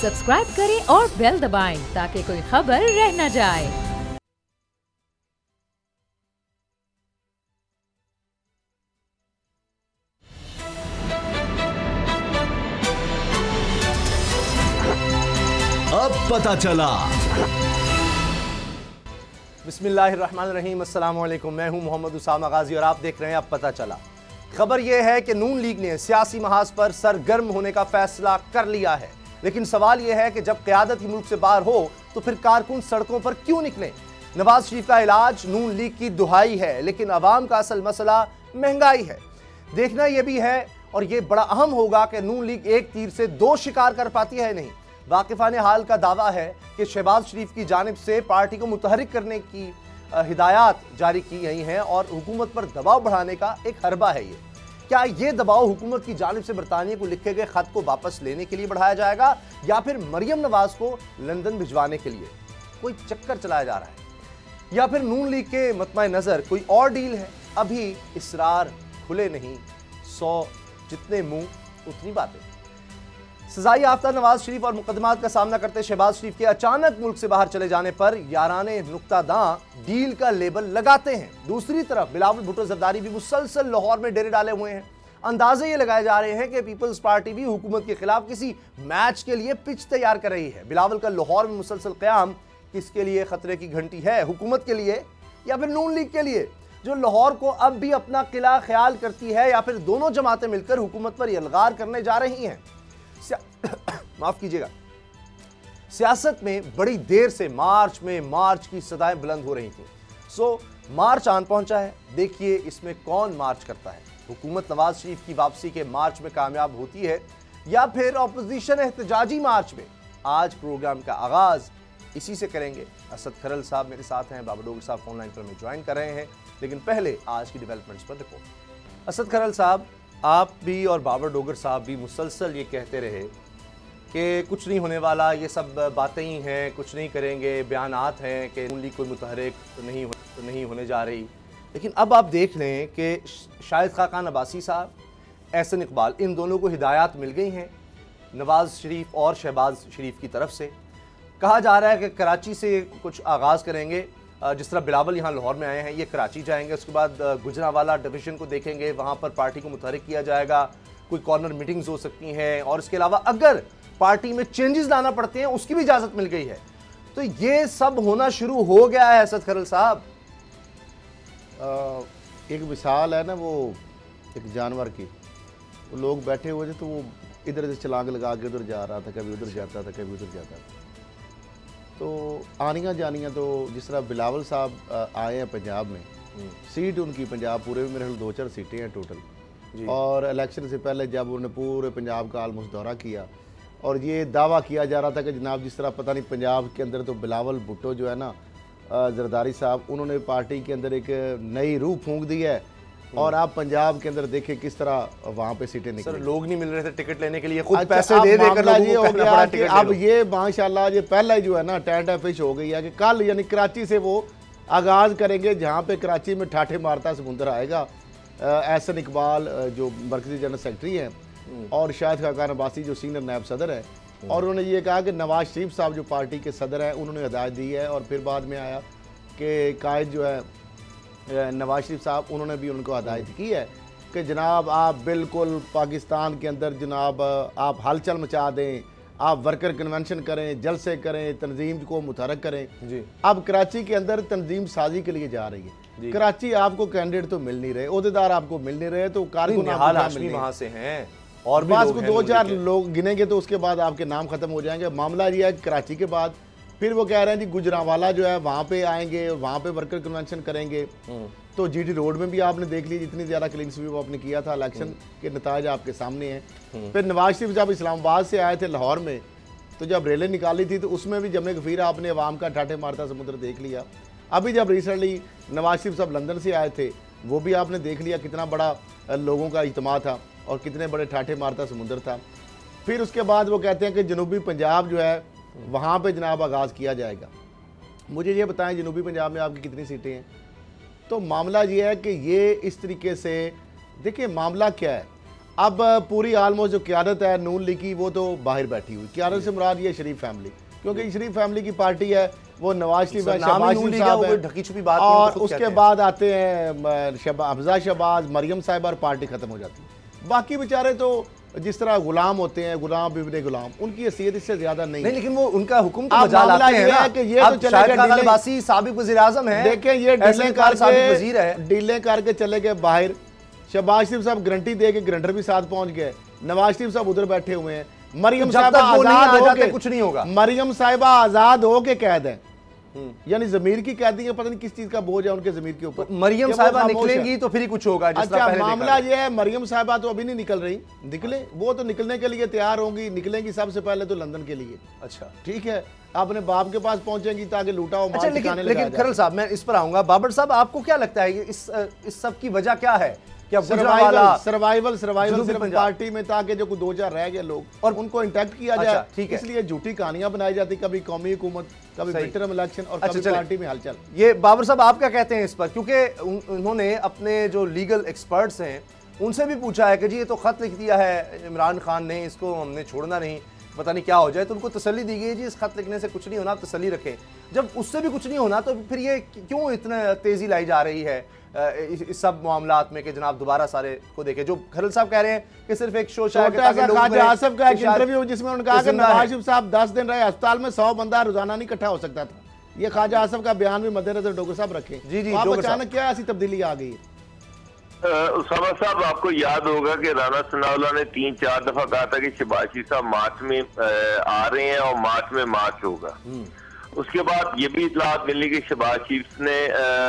Subscribe करें और bell दबाएं ताकि कोई खबर रह न जाए। अब पता चला। बिस्मिल्लाहिर्रहमानिर्रहीम, अस्सलाम वालेकुम। मैं हूं मोहम्मद उसामा गाजी और आप देख रहे हैं अब पता चला। खबर यह है कि नून लीग ने सियासी महाज पर सरगर्म होने का फैसला कर लिया है, लेकिन सवाल यह है कि जब क़यादत ही मुल्क से बाहर हो तो फिर कारकुन सड़कों पर क्यों निकले। नवाज शरीफ का इलाज नून लीग की दुहाई है, लेकिन अवाम का असल मसला महंगाई है। देखना यह भी है और यह बड़ा अहम होगा कि नून लीग एक तीर से दो शिकार कर पाती है नहीं। वाकिफान हाल का दावा है कि शहबाज शरीफ की जानिब से पार्टी को मुतहरिक करने की हिदायत जारी की गई हैं और हुकूमत पर दबाव बढ़ाने का एक हरबा है। ये क्या ये दबाव हुकूमत की जानिब से बरतानिया को लिखे गए खत को वापस लेने के लिए बढ़ाया जाएगा या फिर मरियम नवाज को लंदन भिजवाने के लिए कोई चक्कर चलाया जा रहा है, या फिर नून लीग के मतमा नज़र कोई और डील है। अभी इसरार खुले नहीं, 100 जितने मुंह उतनी बातें। सजाई याफ्ता नवाज शरीफ और मुकदमात का सामना करते शहबाज शरीफ के अचानक मुल्क से बाहर चले जाने पर याराने नुक्तादां डील का लेबल लगाते हैं। दूसरी तरफ बिलावल भुट्टो जरदारी भी मुसलसल लाहौर में डेरे डाले हुए हैं। अंदाजे ये लगाए जा रहे हैं कि पीपल्स पार्टी भी हुकूमत के खिलाफ किसी मैच के लिए पिच तैयार कर रही है। बिलावल का लाहौर में मुसलसल क़याम किसके लिए खतरे की घंटी है, हुकूमत के लिए या फिर नून लीग के लिए, जो लाहौर को अब भी अपना किला ख्याल करती है, या फिर दोनों जमातें मिलकर हुकूमत पर यलगार करने जा रही हैं। माफ कीजिएगा, सियासत में बड़ी देर से मार्च की सदाएं बुलंद हो रही थी। मार्च आन पहुंचा है। देखिए इसमें कौन मार्च करता है। हुकूमत नवाज शरीफ की वापसी के मार्च में कामयाब होती है या फिर अपोजिशन एहतजाजी मार्च में। आज प्रोग्राम का आगाज इसी से करेंगे। असद खरल साहब मेरे साथ हैं, बाबर डोगर साहब ऑनलाइन पर में ज्वाइन कर रहे हैं, लेकिन पहले आज की डेवलपमेंट्स पर रिपोर्ट। असद खरल साहब, आप भी और बाबर डोगर साहब भी मुसलसल ये कहते रहे कि कुछ नहीं होने वाला, ये सब बातें ही हैं, कुछ नहीं करेंगे, बयानात हैं कि नून लीग कोई मुतहरिक तो नहीं होने जा रही। लेकिन अब आप देख लें कि शाहिद खाकान अब्बासी साहब, एहसन इकबाल, इन दोनों को हिदायत मिल गई हैं नवाज शरीफ और शहबाज शरीफ की तरफ से। कहा जा रहा है कि कराची से कुछ आगाज़ करेंगे। जिस तरह बिलावल यहाँ लाहौर में आए हैं, ये कराची जाएंगे, उसके बाद गुजरांवाला डिवीज़न को देखेंगे, वहाँ पर पार्टी को मुतहरिक किया जाएगा, कोई कॉर्नर मीटिंग्स हो सकती हैं, और इसके अलावा अगर पार्टी में चेंजेस लाना पड़ते हैं उसकी भी इजाज़त मिल गई है। तो ये सब होना शुरू हो गया है। असद खरल साहब, एक मिसाल है ना, वो एक जानवर की, वो लोग बैठे हुए थे तो वो इधर से छलांग लगा के उधर जा रहा था, कभी उधर जाता था, कभी उधर जाता था। तो आनियाँ जानियाँ तो जिस तरह बिलावल साहब आए हैं पंजाब में, सीट उनकी पंजाब पूरे में मेरे 2-4 सीटें हैं टोटल, और इलेक्शन से पहले जब उन्होंने पूरे पंजाब का आलमोस्ट दौरा किया और ये दावा किया जा रहा था कि जनाब जिस तरह पता नहीं पंजाब के अंदर तो बिलावल भुट्टो जो है ना जरदारी साहब, उन्होंने पार्टी के अंदर एक नई रूह फूंक दी है, और आप पंजाब के अंदर देखें किस तरह वहाँ पे सीटें निकली। सर, लोग नहीं मिल रहे थे टिकट लेने के लिए, खुद अच्छा, पैसे दे देकर लोगों ये को हो कहना गया पड़ा कि टिकट अब ले लो। ये माशाल्लाह ये पहला ही जो है ना टेंट फिश हो गई है कि कल यानी कराची से वो आगाज़ करेंगे, जहाँ पे कराची में ठाठे मारता समुंदर आएगा। एहसन इकबाल जो मरकजी जनरल सेक्रेटरी हैं और शाहिद खाकान अब्बासी जो सीनियर नायब सदर है, और उन्होंने ये कहा कि नवाज शरीफ साहब जो पार्टी के सदर हैं उन्होंने हिदायत दी है, और फिर बाद में आया कि कायद जो है नवाज शरीफ साहब, उन्होंने भी उनको हिदायत की है कि जनाब आप बिल्कुल पाकिस्तान के अंदर जनाब आप हलचल मचा दें, आप वर्कर कन्वेंशन करें, जलसे करें, तंजीम को मुतहरक करें जी। अब कराची के अंदर तंजीम साजी के लिए जा रही है। कराची आपको कैंडिडेट तो मिल नहीं रहे, ओहदेदार आपको मिल नहीं रहे, तो कारकुन वहाँ से हैं और पास को 2-4 लोग गिनेंगे तो उसके बाद आपके नाम खत्म हो जाएंगे। मामला ये है कराची के बाद फिर वो कह रहे हैं जी गुजरांवाला जो है वहाँ पे आएंगे, वहाँ पे वर्कर कन्वेंशन करेंगे। तो जीटी रोड में भी आपने देख ली जितनी ज़्यादा क्लिंग्स भी वो आपने किया था, इलेक्शन के नताज आपके सामने हैं। फिर नवाज शरीफ जब इस्लामाबाद से आए थे लाहौर में, तो जब रैली निकाली थी तो उसमें भी जमे गफीर आपने अवाम का ठाठे मारता समुद्र देख लिया। अभी जब रिसेंटली नवाज शरीफ साहब लंदन से आए थे, वो भी आपने देख लिया कितना बड़ा लोगों का इज्तिमा था और कितने बड़े ठाठे मारता समुद्र था। फिर उसके बाद वो कहते हैं कि जनूबी पंजाब जो है वहाँ पे जनाब आगाज़ किया जाएगा। मुझे ये बताएं जनूबी पंजाब में आपकी कितनी सीटें हैं? तो मामला ये है कि ये इस तरीके से देखिए मामला क्या है, अब पूरी आलमोस्ट जो क़यादत है नून लीग की वो तो बाहर बैठी हुई। क़यादत से मुराद ये शरीफ फैमिली, क्योंकि शरीफ फैमिली की पार्टी है, वो नवाज शरीफ है, शहबाज शरीफ साहब है, ढकी छुपी बात और उसके बाद आते हैं हफ्जा शहबाज, मरियम साहिबा और पार्टी खत्म हो जाती है। बाकी बेचारे तो जिस तरह गुलाम होते हैं, गुलाम बिबने गुलाम, उनकी हैसियत इससे ज्यादा नहीं, लेकिन वो उनका हुक्म तो बजा लाते हैं ना। कि ये तो चले गए साबिक वज़ीर-ए-आज़म है, देखें ये डीलें करके चले गए बाहर। शहबाज शरीफ साहब गारंटी दे के ग्रंटर भी साथ पहुंच गए, नवाज शरीफ साहब उधर बैठे हुए हैं, मरियम साहिबा आजाद हो के कुछ नहीं होगा, मरियम साहिबा आजाद हो के कैद है, यानी जमीर की कैदी है, पता नहीं किस चीज का बोझ है उनके जमीर के ऊपर। मरियम साहिबा निकलेंगी तो फिर ही कुछ होगा। अच्छा, मामला ये है मरियम साहिबा तो अभी नहीं निकल रही, निकले वो तो निकलने के लिए तैयार होंगी, निकलेंगी सबसे पहले तो लंदन के लिए। अच्छा ठीक है, अपने बाप के पास पहुंचेंगी ताकि लूटा हो। अच्छा, लेकिन खरल साहब मैं इस पर आऊंगा। बाबर साहब आपको क्या लगता है इस सब की वजह क्या है? सर्वाइवल सिर्फ पार्टी में ताकि जो 2000 रह गए लोग और उनको इंटैक्ट किया जाए। ठीक है, इसलिए झूठी कहानियां बनाई जाती, कभी कौमी हुकूमत, कभी मिडटर्म इलेक्शन और कभी पार्टी में हलचल। ये बाबर साहब आप क्या कहते हैं इस पर? क्योंकि उन्होंने अपने जो लीगल एक्सपर्ट्स हैं उनसे भी पूछा है कि जी ये तो खत लिख दिया है इमरान खान ने, इसको हमने छोड़ना नहीं, पता नहीं क्या हो जाए। तो उनको तसल्ली दी गई जी इस खत लिखने से कुछ नहीं होना, आप तसल्ली रखें। जब उससे भी कुछ नहीं होना तो फिर ये क्यों इतना तेजी लाई जा रही है इस सब मामलात में कि जनाब दोबारा सारे को देखें? जो खरल साहब कह रहे हैं कि सिर्फ एक शो ख्वाजा आसिफ का एक इंटरव्यू जिसमें उन्होंने कहा कि नवाज शरीफ साहब 10 दिन रहे अस्पताल में, 100 बंदा रोजाना नहीं इकट्ठा हो सकता था। ये ख्वाजा आसिफ का बयान भी मद्देनजर डॉक्टर साहब रखें। जी जी, आप अचानक क्या ऐसी तब्दीली आ गई है? उसामा साहब आपको याद होगा कि राना सनाउल्लाह ने 3-4 दफा कहा था कि शहबाज शरीफ साहब मार्च में आ रहे हैं और मार्च में मार्च होगा। उसके बाद ये भी इतलात मिली कि शहबाज शरीफ ने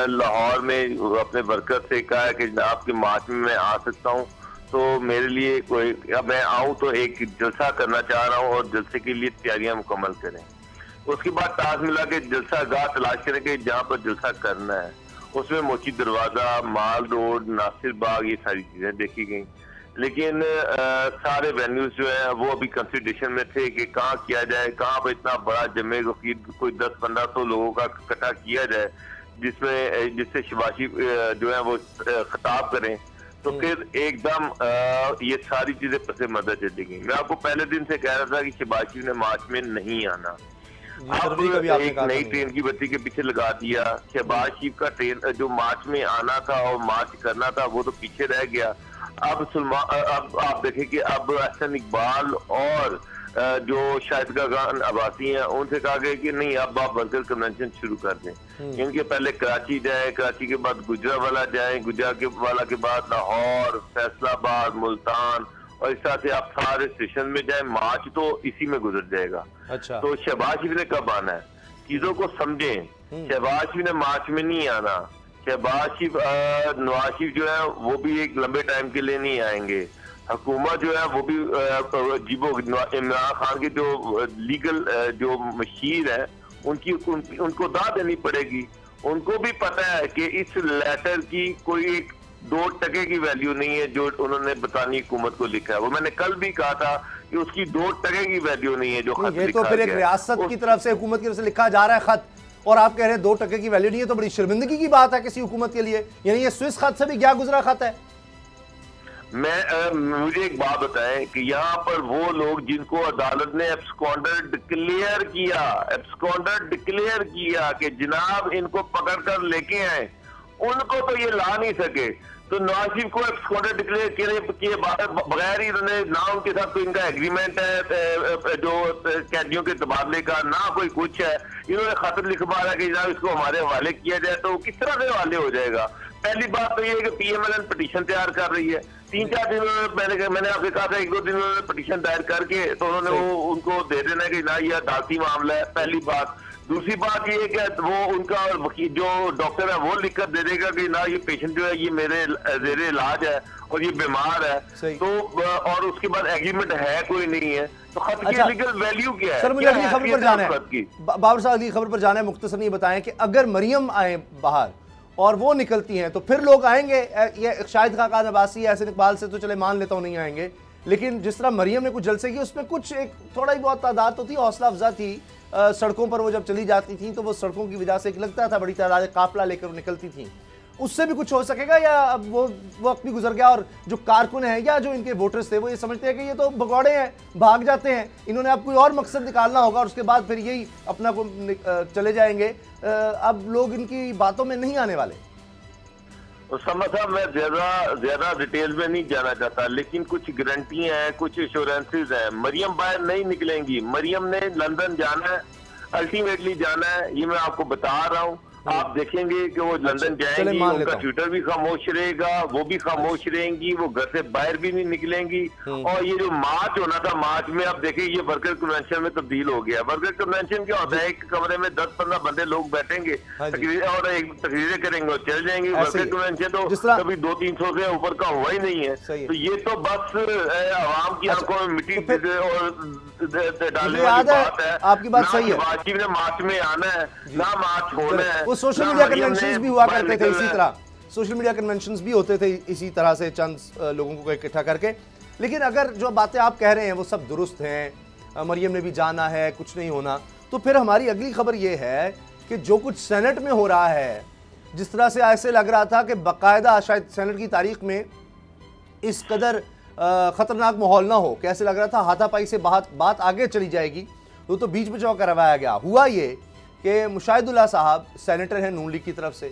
लाहौर में अपने वर्कर से कहा कि आपके मार्च में मैं आ सकता हूँ, तो मेरे लिए कोई मैं आऊँ तो एक जलसा करना चाह रहा हूँ और जलसे के लिए तैयारियां मुकम्मल करें। उसके बाद ताज मिला के जलसा गाह तलाश करें कि जहाँ पर जलसा करना है। उसमें मोची दरवाजा, माल रोड, नासिर बाग, ये सारी चीजें देखी गई, लेकिन सारे वेन्यूज जो है वो अभी कंसिडरेशन में थे कि कहाँ किया जाए, कहाँ पर इतना बड़ा जमे कोई 10-1500 लोगों का इकट्ठा किया जाए जिससे शहबाज जो है वो खिताब करें। तो फिर एकदम ये सारी चीजें पसे मदद चली गई। मैं आपको पहले दिन से कह रहा था कि शहबाज ने मार्च में नहीं आना, अब एक नई ट्रेन की बत्ती के पीछे लगा दिया। शहबाज शरीफ का ट्रेन जो मार्च में आना था और मार्च करना था वो तो पीछे रह गया। अब आप देखें कि अब एहसन इकबाल और जो शाहिद खान अब्बासी हैं उनसे कहा गया कि नहीं अब आप वर्कर कन्वेंशन शुरू कर दें, क्योंकि पहले कराची जाए, कराची के बाद गुजरावाला जाए, गुजरावाला के बाद लाहौर, फैसलाबाद, मुल्तान और इस तरह से आप सारे स्टेशन में जाए। मार्च तो इसी में गुजर जाएगा। अच्छा, तो शहबाज शरीफ ने कब आना है, चीजों को समझें। शहबाज शरीफ ने मार्च में नहीं आना, शहबाज शरीफ नवाज शरीफ जो है वो भी एक लंबे टाइम के लिए नहीं आएंगे। हुकूमत जो है वो भी इमरान खान की जो लीगल जो मशीर है उनको दाद देनी पड़ेगी। उनको भी पता है कि इस लेटर की कोई 2% की वैल्यू नहीं है जो उन्होंने बरतानी हुकूमत को लिखा है। वो मैंने कल भी कहा था कि उसकी 2% की वैल्यू नहीं है जो खत ये तो फिर एक रियासत की तरफ से हुकूमत की तरफ से लिखा जा रहा है खत, और आप कह रहे हैं 2% की वैल्यू नहीं है, तो बड़ी शर्मिंदगी की बात है किसी हुकूमत के लिए। यानी ये स्विस खत से भी क्या गुजरा खत है? मुझे एक बात बताएं कि यहाँ पर वो लोग जिनको अदालत ने एब्सकॉन्डर डिक्लेयर किया कि जनाब इनको पकड़ कर लेके आए, उनको तो ये ला नहीं सके। तो नवाज शरीफ को एब्सकॉन्डर डिक्लेयर किए बगैर ही इन्होंने ना उनके साथ कोई इनका एग्रीमेंट है जो कैदियों के तबादले का, ना कोई कुछ है। इन्होंने खत लिख मारा कि जनाब इसको हमारे हवाले किया जाए, तो किस तरह से हवाले हो जाएगा? पहली बात तो ये है कि पीएमएलएन पिटीशन तैयार कर रही है। 3-4 दिन मैंने आपसे कहा था 1-2 दिन उन्होंने पिटीशन दायर करके तो उन्होंने वो उनको दे देना कि ना ये अदालती मामला है, पहली बात। दूसरी बात ये है कि वो उनका वकील जो डॉक्टर है वो लिख कर दे देगा कि ना ये पेशेंट जो है ये मेरे जेरे इलाज है और ये बीमार है, तो और उसके बाद एग्रीमेंट है कोई नहीं है, तो खत की लीगल वैल्यू क्या है? सर मुझे अगली खबर पर जाना है, बाबर साहब अगली खबर पर जाना है। मुख्तसर ये बताएं कि अगर मरियम आए बाहर और वो निकलती हैं तो फिर लोग आएंगे? ये शाहिद खान अब्बासी एहसन इकबाल से तो चले मान लेता हूँ नहीं आएंगे, लेकिन जिस तरह मरियम ने कुछ जलसे की उसमें कुछ एक थोड़ा ही बहुत तादाद तो थी, हौसला अफजा थी। सड़कों पर वो जब चली जाती थी तो वो सड़कों की वजह से लगता था बड़ी तादाद काफिला लेकर निकलती थी। उससे भी कुछ हो सकेगा, या अब वो वक्त भी गुजर गया और जो कारकुन हैं या जो इनके वोटर्स थे वो ये समझते हैं कि ये तो भगौड़े हैं, भाग जाते हैं, इन्होंने अब कोई और मकसद निकालना होगा और उसके बाद फिर यही अपना को चले जाएंगे, अब लोग इनकी बातों में नहीं आने वाले? उसामा साहब, मैं ज्यादा डिटेल में नहीं जाना चाहता, लेकिन कुछ गारंटी हैं, कुछ इंश्योरेंसेज हैं। मरियम बाहर नहीं निकलेंगी, मरियम ने लंदन जाना है, अल्टीमेटली जाना है, ये मैं आपको बता रहा हूँ। आप देखेंगे कि वो लंदन जाएंगी, उनका ट्विटर भी खामोश रहेगा, वो भी खामोश रहेंगी, वो घर से बाहर भी नहीं निकलेंगी। और ये जो मार्च होना था, मार्च में आप देखिए ये वर्कर कन्वेंशन में तब्दील हो गया। वर्कर कन्वेंशन क्या होता है, एक कमरे में 10-15 बंदे लोग बैठेंगे और एक तकरीरें करेंगे और चल जाएंगे। वर्कर कन्वेंशन तो कभी 200-300 से ऊपर का हुआ ही नहीं है। तो ये तो बस आवाम की आंखों में मिट्टी डालने वाली बात है। आपकी बात सही है, ने मार्च में आना है ना मार्च होना है। सोशल मीडिया कन्वेंशंस भी हुआ करते थे इसी तरह, सोशल मीडिया कन्वेंशंस भी होते थे इसी तरह से चंद लोगों को इकट्ठा करके। लेकिन अगर जो बातें आप कह रहे हैं वो सब दुरुस्त हैं, मरियम ने भी जाना है, कुछ नहीं होना, तो फिर हमारी अगली खबर ये है कि जो कुछ सेनेट में हो रहा है, जिस तरह से ऐसे लग रहा था कि बाकायदा शायद सेनेट की तारीख में इस कदर खतरनाक माहौल ना हो, कैसे लग रहा था हाथापाई से बात आगे चली जाएगी, तो बीच बचाव करवाया गया। हुआ ये कि मुशाहिदुल्लाह साहब सेनेटर हैं नून लीग की तरफ से,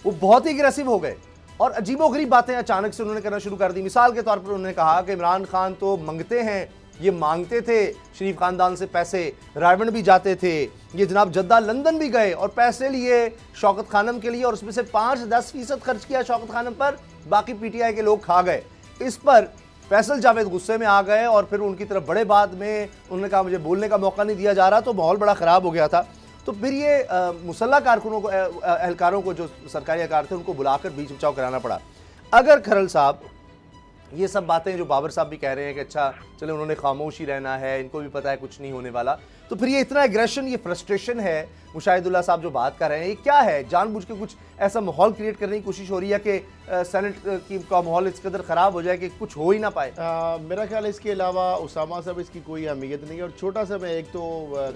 वो बहुत ही एग्रेसिव हो गए और अजीबोगरीब बातें अचानक से उन्होंने करना शुरू कर दी। मिसाल के तौर पर उन्होंने कहा कि इमरान खान तो मंगते हैं, ये मांगते थे शरीफ खानदान से पैसे, रायवन भी जाते थे, ये जनाब जद्दा लंदन भी गए और पैसे लिए शौकत खानम के लिए और उसमें से 5-10% खर्च किया शौकत खानम पर, बाकी पीटीआई के लोग खा गए। इस पर फैसल जावेद गुस्से में आ गए और फिर उनकी तरफ बड़े बाद में उन्होंने कहा मुझे बोलने का मौका नहीं दिया जा रहा, तो माहौल बड़ा ख़राब हो गया था। तो फिर ये मुसल्ला कारकुनों को, एहलकारों को, जो सरकारी एहलकार थे, उनको बुलाकर बीच बचाव कराना पड़ा। अगर खरल साहब ये सब बातें जो बाबर साहब भी कह रहे हैं कि अच्छा चले उन्होंने खामोश ही रहना है, इनको भी पता है कुछ नहीं होने वाला, तो फिर ये इतना एग्रेशन, ये फ्रस्ट्रेशन है, मुशाहिदुल्लाह साहब जो बात कर रहे हैं, ये क्या है? जानबूझ के कुछ ऐसा माहौल क्रिएट करने की कोशिश हो रही है कि सेनेट का माहौल इस कदर ख़राब हो जाए कि कुछ हो ही ना पाए? मेरा ख्याल है इसके अलावा उसामा साहब इसकी कोई अहमियत नहीं है। और छोटा सा मैं एक तो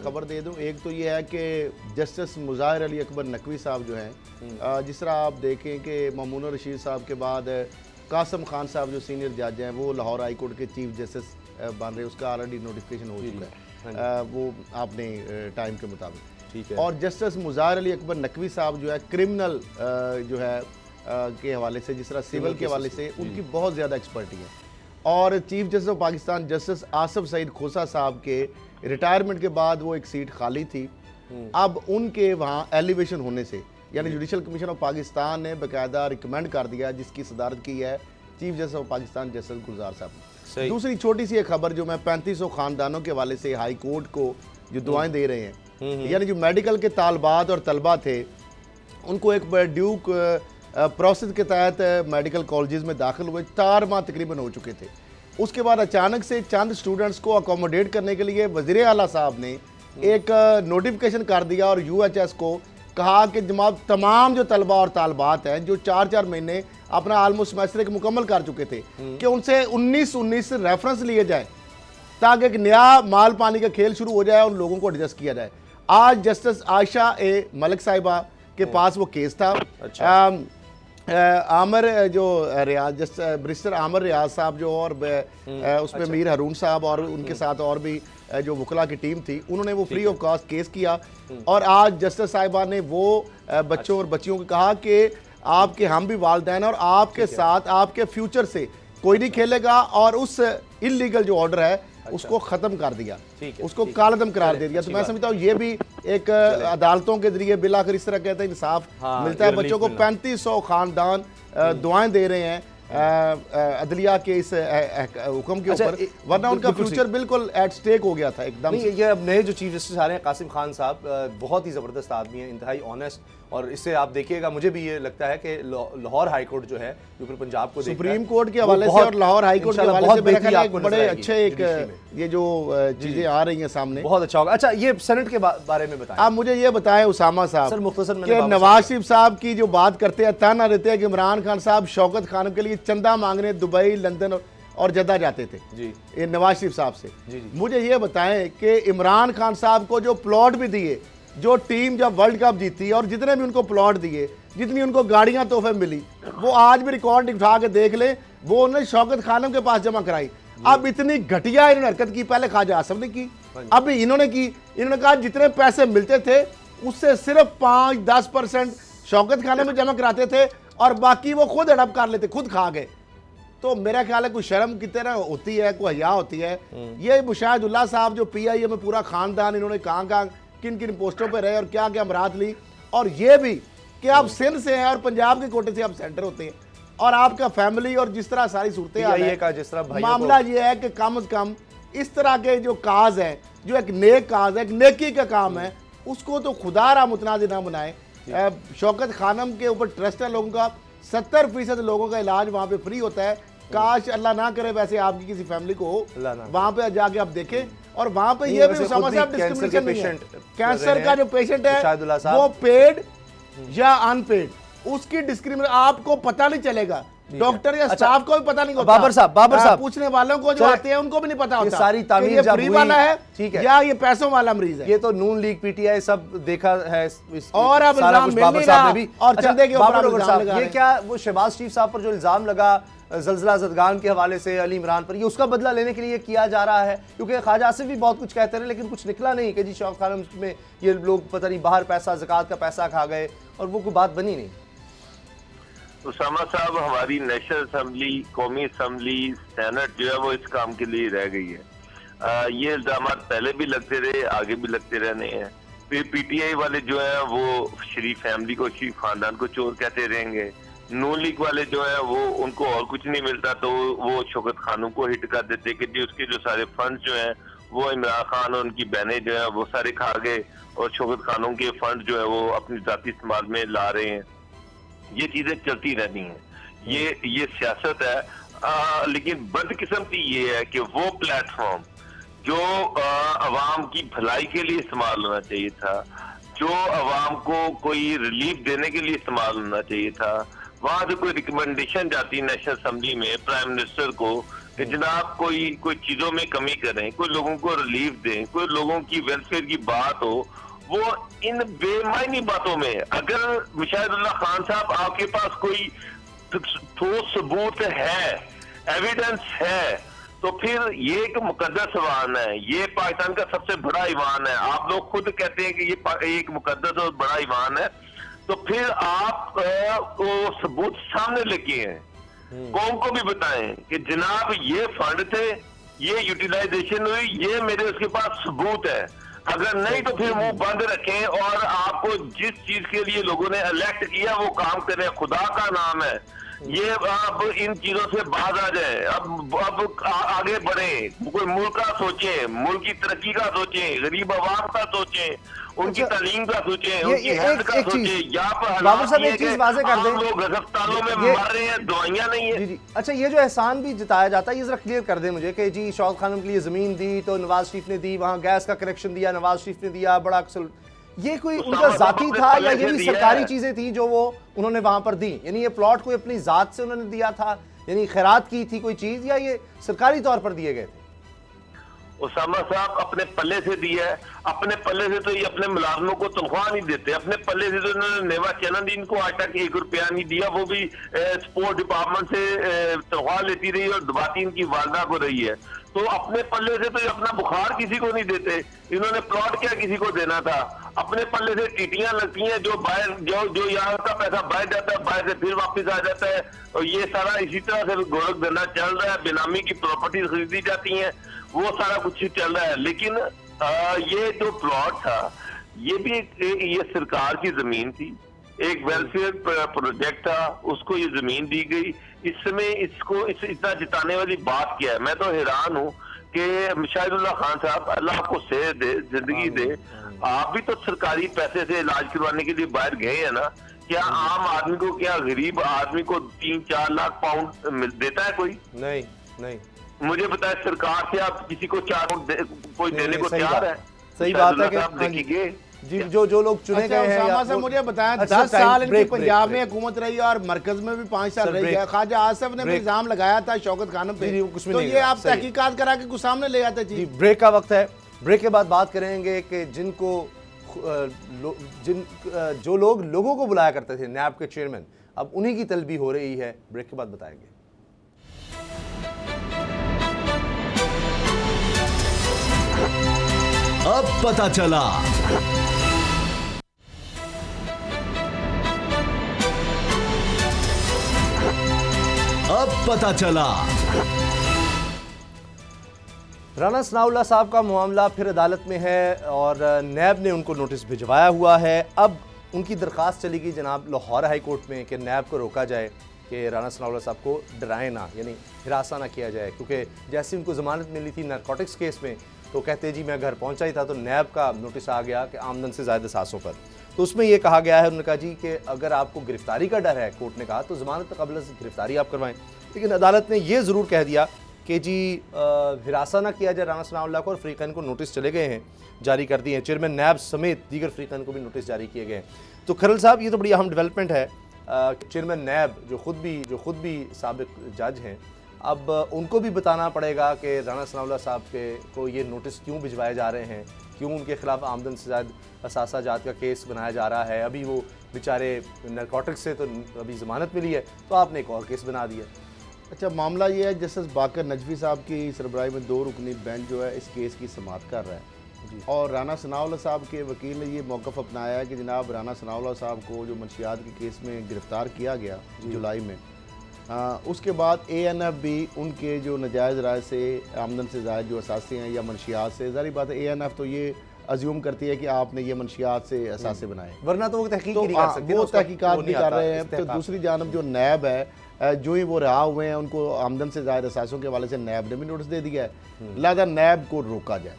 खबर दे दूं, एक तो ये है कि जस्टिस मुज़ाहिर अली अकबर नकवी साहब जो हैं, जिस तरह आप देखें कि मामून रशीद साहब के बाद कासम खान साहब जो सीनियर जज हैं वो लाहौर हाई कोर्ट के चीफ जस्टिस बन रहे, उसका ऑलरेडी नोटिफिकेशन हो चुका है, वो आपने टाइम के मुताबिक, ठीक है। और जस्टिस मुज़ाहिर अली अकबर नकवी साहब जो है क्रिमिनल जो है के हवाले से, जिस तरह सिविल के हवाले से उनकी बहुत ज़्यादा एक्सपर्टी है। और chief justice of Pakistan justice Asif Saeed Khosa साहब के रिटायरमेंट के बाद वो एक सीट खाली थी, अब उनके वहाँ एलिवेशन होने से, यानी जुडिशल कमीशन ऑफ पाकिस्तान ने बाकायदा रिकमेंड कर दिया, जिसकी सदारत की है chief justice of Pakistan justice Gulzar साहब ने। दूसरी छोटी सी एक खबर जो मैं 3500 खानदानों के हवाले से हाई कोर्ट को जो दुआएं दे रहे हैं, यानी जो मेडिकल के तालबात और तलबा थे उनको एक ड्यूक प्रोसेस के तहत मेडिकल कॉलेजेस में दाखिल हुए, 4 माह तकरीबन हो चुके थे। उसके बाद अचानक से चंद स्टूडेंट्स को अकोमोडेट करने के लिए वज़ीर आला साहब ने एक नोटिफिकेशन कर दिया और UHS को कहा कि जनाब तमाम जो तलबा और तालबात हैं जो 4-4 महीने अपना आलमोस्ट सेमेस्टर एक मुकम्मल कर चुके थे, कि उनसे 19-19 रेफरेंस लिए जाए ताकि एक नया माल पानी का खेल शुरू हो जाए और उन लोगों को एडजस्ट किया जाए। आज जस्टिस आयशा ए मलिक साहिबा के पास वो केस था। आमिर जो रियाज ब्रिस्टर आमिर रियाज साहब जो, और उसमें मीर हारून साहब और उनके साथ और भी जो वकला की टीम थी, उन्होंने वो फ्री ऑफ कॉस्ट केस किया। और आज जस्टिस साहिबा ने वो बच्चों और बच्चियों को कहा कि आपके हम भी वालिदैन और आपके साथ आपके फ्यूचर से कोई नहीं खेलेगा, और उस इलीगल जो ऑर्डर है उसको ख़त्म कर दिया, उसको कालदम करार दे दिया। तो मैं समझता हूँ ये भी एक अदालतों के जरिए बिल आखिर इस तरह कहते हैं इंसाफ मिलता है बच्चों को। 3500 खानदान दुआएं दे रहे हैं अदलिया के इस हुक्म के ऊपर, वरना उनका फ्यूचर बिल्कुल एट स्टेक हो गया था एकदम। ये अब नए जो चीफ जस्टिस आ रहे हैं कासिम खान साहब, बहुत ही ज़बरदस्त आदमी है, इंतहाई ऑनेस्ट, और इससे आप देखिएगा मुझे भी ये लगता है कि लाहौर हाई कोर्ट जो है जो फिर पंजाब को सुप्रीम कोर्ट के हवाले से और लाहौर हाई कोर्ट के हवाले से मेरा ख्याल है बड़े अच्छे एक ये जो चीजें आ रही हैं सामने, बहुत अच्छा होगा। अच्छा, ये सेनेट के बारे में बताएं। आप मुझे ये बताएं उसामा साहब कि नवाज शरीफ साहब की जो बात करते हैं, ताना देते हैं कि इमरान खान साहब शौकत खानम के लिए चंदा मांगने दुबई, लंदन और जद्दा जाते थे जी, ये नवाज शरीफ साहब से। जी। मुझे ये बताएं कि इमरान खान साहब को जो प्लॉट भी दिए, जो टीम जब वर्ल्ड कप जीती और जितने भी उनको प्लॉट दिए, जितनी उनको गाड़ियां तोहफे मिली, वो आज भी रिकॉर्ड उठा के देख ले, वो उन्होंने शौकत खानम के पास जमा कराई। अब इतनी घटिया इन्होंने हरकत की, पहले ख्वाजा आसिफ ने की, अब इन्होंने की। इन्होंने कहा जितने पैसे मिलते थे उससे सिर्फ 5-10% शौकत खाने में जमा कराते थे और बाकी वो खुद हड़प कर लेते, खुद खा गए। तो मेरा ख्याल है कोई शर्म की तरह होती है, कोई हया होती है। ये मुशाहिदुल्लाह साहब जो PIA में पूरा खानदान, इन्होंने कहाँ किन किन पोस्टों पे रहे और क्या क्या अमरात ली, और ये भी कि आप सिंध से हैं और पंजाब के कोटे से आप सेंटर होते हैं और आपका फैमिली और जिस तरह सारी सूरतें जिस तरह मामला ये है कि कम से कम इस तरह के जो काज है, जो एक नेक काज है, एक नेकी का काम है, उसको तो खुदारा मुतनाज़ ना बनाए। शौकत खानम के ऊपर ट्रस्ट है लोगों का, 70% लोगों का इलाज वहाँ पे फ्री होता है। काश अल्लाह ना करे वैसे आपकी किसी फैमिली को हो, वहाँ पे जाके आप देखें। और वहाँ पे ये भी समझ आप डिस्क्रिमिनेशन नहीं है। कैंसर का जो पेशेंट है वो पेड या अनपेड, उसकी डिस्क्रिमिनेशन आपको पता नहीं चलेगा, डॉक्टर या स्टाफ को भी पता नहीं होता। बाबर साहब पूछने वालों को जो आते हैं उनको भी नहीं पता होता सारी तामीर ये फ्री वाला है, ठीक है, या ये पैसों वाला मरीज है। ये तो नून लीग PTI सब देखा है और अब इल्जाम मिल नहीं रहा और चंदे के ऊपर इल्जाम लगा। ये क्या वो शहबाज शरीफ साहब पर जो इल्जाम लगा ज़लज़ला ज़दगान के हवाले से अली इमरान पर, ये उसका बदला लेने के लिए किया जा रहा है? क्योंकि ख्वाजा आसिफ भी बहुत कुछ कहते रहे लेकिन कुछ निकला नहीं कि जी शौकत खानम में ये लोग पता नहीं बाहर पैसा, ज़कात का पैसा खा गए और वो कोई बात बनी नहीं। उसामा साहब, हमारी नेशनल असम्बली, कौमी असम्बली, सेनेट जो है वो इस काम के लिए रह गई है। ये इल्जाम पहले भी लगते रहे, आगे भी लगते रहने हैं। फिर PTI वाले जो है वो शरीफ फैमिली को, शरीफ खानदान को चोर कहते रहेंगे। नून लीग वाले जो है वो उनको और कुछ नहीं मिलता तो वो शौकत खानों को हिट कर देते कि जी उसके जो सारे फंड जो हैं वो इमरान खान और उनकी बहनें जो है वो सारे खा गए और शौकत खानों के फंड जो है वो अपनी जाती इस्तेमाल में ला रहे हैं। ये चीजें चलती रहती हैं, ये सियासत है। लेकिन बदकिस्मती ये है कि वो प्लेटफॉर्म जो अवाम की भलाई के लिए इस्तेमाल होना चाहिए था, जो अवाम को कोई रिलीफ देने के लिए इस्तेमाल होना चाहिए था, वहां से कोई रिकमेंडेशन जाती नेशनल असम्बली में प्राइम मिनिस्टर को कि जनाब कोई चीजों में कमी करें, कोई लोगों को रिलीफ दें, कोई लोगों की वेलफेयर की बात हो, वो इन बेमायनी बातों में अगर मुशाहिदुल्लाह खान साहब आपके पास कोई ठोस सबूत है, एविडेंस है, तो फिर ये एक मुकद्दस ईवान है, ये पाकिस्तान का सबसे बड़ा ईवान है। आप लोग खुद कहते हैं कि ये एक मुकद्दस और बड़ा ईवान है, तो फिर आप वो सबूत सामने लेके हैं, कौम को भी बताएं कि जनाब ये फंड थे, ये यूटिलाइजेशन हुई, ये मेरे उसके पास सबूत है। अगर नहीं तो फिर मुंह बंद रखें और आपको जिस चीज के लिए लोगों ने इलेक्ट किया वो काम करें। खुदा का नाम है, ये अब इन चीजों से बाहर आ जाए, अब आगे बढ़े, कोई मुल्क का सोचें, मुल्क की तरक्की का सोचें, गरीब आवाम का सोचें, उनकी तालीम का सोचें, उनकी हेल्थ का सोचें। यहाँ पर बाबर साहब एक चीज वाज़ेह कर दें, लोग अस्पतालों में मर रहे हैं, दवाइयां नहीं है। जी। अच्छा, ये जो एहसान भी जताया जाता है ये जरा क्लियर कर दे मुझे कि जी शौकत खानम के लिए जमीन दी तो नवाज शरीफ ने दी, वहाँ गैस का कनेक्शन दिया नवाज शरीफ ने दिया, बड़ा अक्सर ये कोई उनका जाती था या ये भी सरकारी चीजें थी जो वो उन्होंने वहां पर दी? यानी ये प्लॉट कोई अपनी जात से उन्होंने दिया था, यानी खैरात की थी कोई चीज, या ये सरकारी तौर पर दिए गए थे? उसामा साहब अपने पल्ले से दिया है, अपने पल्ले से तो ये अपने मुलाजमों को तनख्वाह नहीं देते, अपने पल्ले से तो इन्होंने नेवा चैनल इनको आज तक 1 रुपया नहीं दिया, वो भी स्पोर्ट डिपार्टमेंट से तनख्वाह लेती रही और दबाती इनकी वालदा को रही है। तो अपने पल्ले से तो ये अपना बुखार किसी को नहीं देते, इन्होंने प्लॉट क्या किसी को देना था? अपने पल्ले से टीटियां लगती हैं, जो बाहर जो यहाँ का पैसा बाहर जाता है, बाहर से फिर वापस आ जाता है, और ये सारा इसी तरह से गोरख धंधा चल रहा है। बेनामी की प्रॉपर्टी खरीदी जाती हैं, वो सारा कुछ चल रहा है। लेकिन ये जो प्लॉट था ये भी ये सरकार की जमीन थी, एक वेलफेयर प्रोजेक्ट था, उसको ये जमीन दी गई। इस समय इसको इतना जिताने वाली बात क्या है? मैं तो हैरान हूँ कि मुशाहिदुल्लाह खान साहब, अल्लाह आपको सेहत दे, जिंदगी दे, आप भी तो सरकारी पैसे से इलाज करवाने के लिए बाहर गए हैं ना? क्या आम आदमी को, क्या गरीब आदमी को 3-4 लाख पाउंड देता है कोई? नहीं। मुझे बताए सरकार से आप किसी को 4 कोई देने को तैयार है? सही बात है कि देखिए जी, जो लोग चुने गए हैं। मुझे बताया 10 साल इनकी पंजाब में हुकूमत रही और मरकज में भी 5 साल रही है। ख्वाजा आसिफ ने भी इल्जाम लगाया था शौकत खानम पे, तो ये आप तहकीकात करा के कुछ सामने ले आते। जी, ब्रेक का वक्त है, ब्रेक के बाद बात करेंगे कि जिनको जो लोग लोगों को बुलाया करते थे नैब के चेयरमैन, अब उन्हीं की तलबी हो रही है। ब्रेक के बाद बताएंगे। अब पता चला। अब पता चला। राना सनाउल्लाह साहब का मामला फिर अदालत में है और नैब ने उनको नोटिस भिजवाया हुआ है। अब उनकी दरख्वास्त चली गई जनाब लाहौर हाई कोर्ट में कि नैब को रोका जाए कि राना सनाउल्लाह साहब को डराए ना, यानी हिरासा ना किया जाए, क्योंकि जैसे उनको ज़मानत मिली थी नारकोटिक्स केस में तो कहते जी मैं घर पहुंचा ही था तो नैब का नोटिस आ गया कि आमदन से ज़्यादा सासों पर। तो उसमें यह कहा गया है, उन्होंने कहा जी कि अगर आपको गिरफ्तारी का डर है, कोर्ट ने कहा, तो ज़मानत कबल से गिरफ्तारी आप करवाएं। लेकिन अदालत ने यह ज़रूर कह दिया कि जी हिरासा ना किया जाए राना सनाउल्लाह को, और फ़रीक़ैन को नोटिस चले गए हैं, जारी कर दिए हैं। चेयरमैन नैब समेत दीगर फ़रीक़ैन को भी नोटिस जारी किए गए हैं। तो खरल साहब, ये तो बड़ी अहम डेवलपमेंट है। चेयरमैन नैब जो खुद भी साबिक जज हैं, अब उनको भी बताना पड़ेगा कि राना सनाउल्लाह साहब को ये नोटिस क्यों भिजवाए जा रहे हैं, क्यों उनके खिलाफ आमदन से ज़्यादा असासा जात का केस बनाया जा रहा है। अभी वो बेचारे नारकोटिक्स से तो अभी ज़मानत मिली है, तो आपने एक और केस बना दिया। अच्छा, मामला ये है, जस्टिस बाकर नजवी साहब की सरबराही में 2 रुकनी बेंच जो है इस केस की समाअत कर रहा है जी। और राना सनाउल्लाह साहब के वकील ने ये मौक़िफ़ अपनाया है कि जनाब राना सनाउल्लाह साहब को जो मंशियात के केस में गिरफ़्तार किया गया जुलाई में, उसके बाद ANF भी उनके जो नाजायज़ राय से आमदन से ज़ायद जो असासे हैं या मंशियात से, ज़ाहिर बात है ANF तो ये अज्यूम करती है कि आपने ये मंशियात से असासे बनाए, वरना तो वो तहकीक तो नहीं कर सकते, वो तहकीकात नहीं कर रहे हैं। तो दूसरी जानब जो नैब है, जो ही वो रहा हुए हैं उनको आमदन से ज़ायद असासों के हवाले से नैब ने भी नोटिस दे दिया है, लिहाजा नैब को रोका जाए।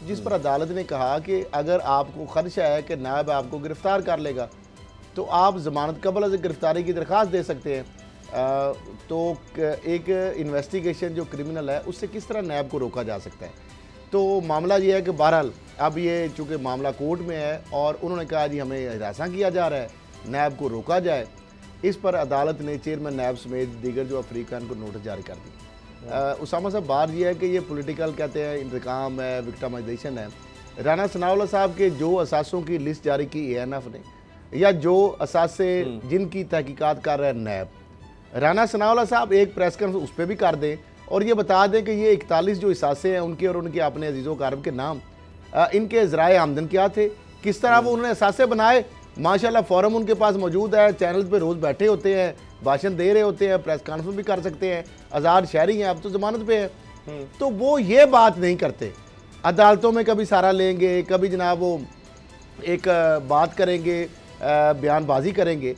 जिस पर अदालत ने कहा कि अगर आपको खदशा है कि नैब आपको गिरफ़्तार कर लेगा तो आप ज़मानत कबल से गिरफ़्तारी की दरख्वास्त दे सकते हैं। तो एक इन्वेस्टिगेशन जो क्रिमिनल है उससे किस तरह नैब को रोका जा सकता है। तो मामला ये है कि बहरहाल अब ये चूँकि मामला कोर्ट में है और उन्होंने कहा जी हमें हिरासा किया जा रहा है, नैब को रोका जाए। इस पर अदालत ने चेयरमैन नैब समेत दीगर जो अफ्रीकन को नोटिस जारी कर दी। उसामा साहब, बात यह है कि ये पॉलिटिकल कहते हैं इंतकाम है, विक्टिमाइजेशन है। राना सनाउल्लाह साहब के जो असासों की लिस्ट जारी की ANF ने, या जो असासे जिनकी तहकीकात कर रहे हैं नैब, राना सनाउल्लाह साहब एक प्रेस कॉन्फ्रेंस उस पर भी कर दें और ये बता दें कि ये 41 जो असासे हैं उनके और उनके अपने अजीज़ों कारब के नाम, इनके ज़राए आमदन क्या थे, किस तरह वो उन्होंने असासे बनाए। माशाल्लाह फ़ोरम उनके पास मौजूद है, चैनल पे रोज़ बैठे होते हैं, भाषण दे रहे होते हैं, प्रेस कॉन्फ्रेंस भी कर सकते हैं, आज़ाद शहरी हैं, अब तो ज़मानत पे है। तो वो ये बात नहीं करते, अदालतों में कभी सारा लेंगे, कभी जनाब वो एक बात करेंगे, बयानबाजी करेंगे।